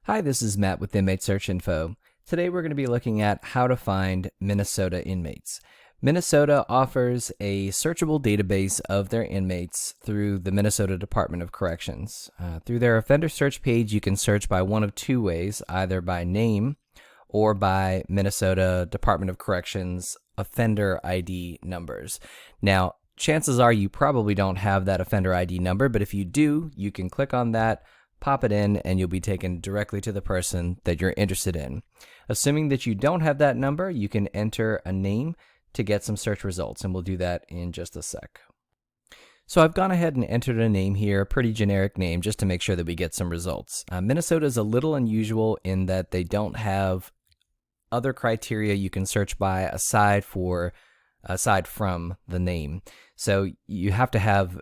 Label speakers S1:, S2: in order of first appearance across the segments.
S1: Hi, this is Matt with Inmate Search Info. Today we're going to be looking at how to find Minnesota inmates. Minnesota offers a searchable database of their inmates through the Minnesota Department of Corrections. Through their offender search page, you can search by one of two ways, either by name or by Minnesota Department of Corrections offender ID numbers. Now, chances are you probably don't have that offender ID number, but if you do, you can click on that, pop it in, and you'll be taken directly to the person that you're interested in. Assuming that you don't have that number, you can enter a name to get some search results, and we'll do that in just a sec. So I've gone ahead and entered a name here, a pretty generic name, just to make sure that we get some results. Minnesota is a little unusual in that they don't have other criteria you can search by aside from the name. So you have to have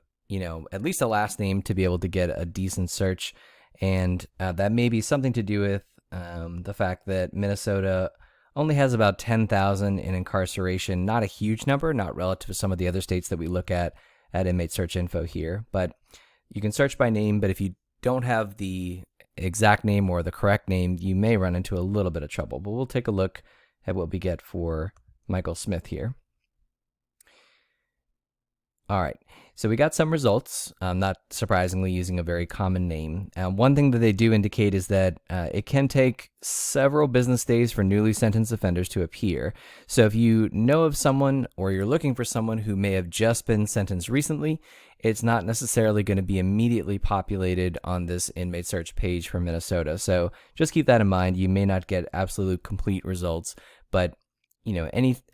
S1: at least a last name to be able to get a decent search. And that may be something to do with the fact that Minnesota only has about 10,000 in incarceration. Not a huge number, not relative to some of the other states that we look at Inmate Search Info here. But you can search by name, but if you don't have the exact name or the correct name, you may run into a little bit of trouble. But we'll take a look at what we get for Michael Smith here. All right, so we got some results, not surprisingly using a very common name. One thing that they do indicate is that it can take several business days for newly sentenced offenders to appear. So if you know of someone or you're looking for someone who may have just been sentenced recently, it's not necessarily going to be immediately populated on this inmate search page for Minnesota. So just keep that in mind. You may not get absolute complete results, but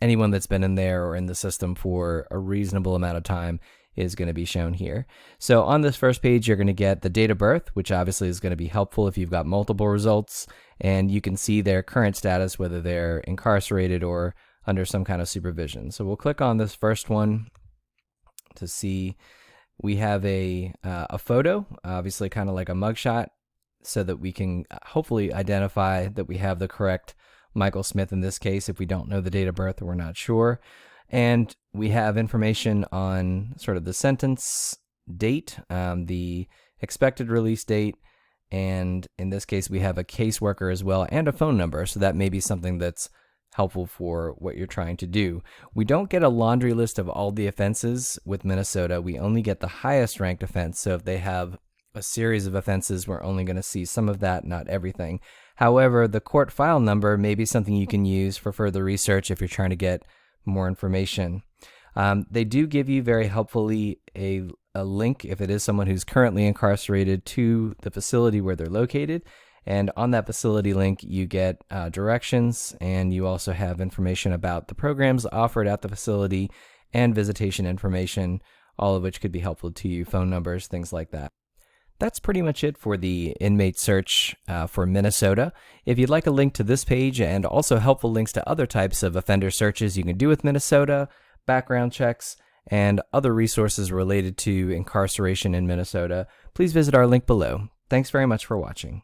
S1: anyone that's been in there or in the system for a reasonable amount of time is going to be shown here. So on this first page, you're going to get the date of birth, which obviously is going to be helpful if you've got multiple results, and you can see their current status, whether they're incarcerated or under some kind of supervision. So we'll click on this first one to see. We have a photo, obviously kind of like a mugshot, so that we can hopefully identify that we have the correct Michael Smith in this case, if we don't know the date of birth or we're not sure. And we have information on sort of the sentence date, the expected release date, and in this case, we have a caseworker as well and a phone number, so that may be something that's helpful for what you're trying to do. We don't get a laundry list of all the offenses with Minnesota. We only get the highest ranked offense, so if they have a series of offenses, we're only going to see some of that, not everything. However, the court file number may be something you can use for further research if you're trying to get more information. They do give you very helpfully a link if it is someone who's currently incarcerated to the facility where they're located. And on that facility link, you get directions, and you also have information about the programs offered at the facility and visitation information, all of which could be helpful to you, phone numbers, things like that. That's pretty much it for the inmate search for Minnesota. If you'd like a link to this page and also helpful links to other types of offender searches you can do with Minnesota, background checks, and other resources related to incarceration in Minnesota, please visit our link below. Thanks very much for watching.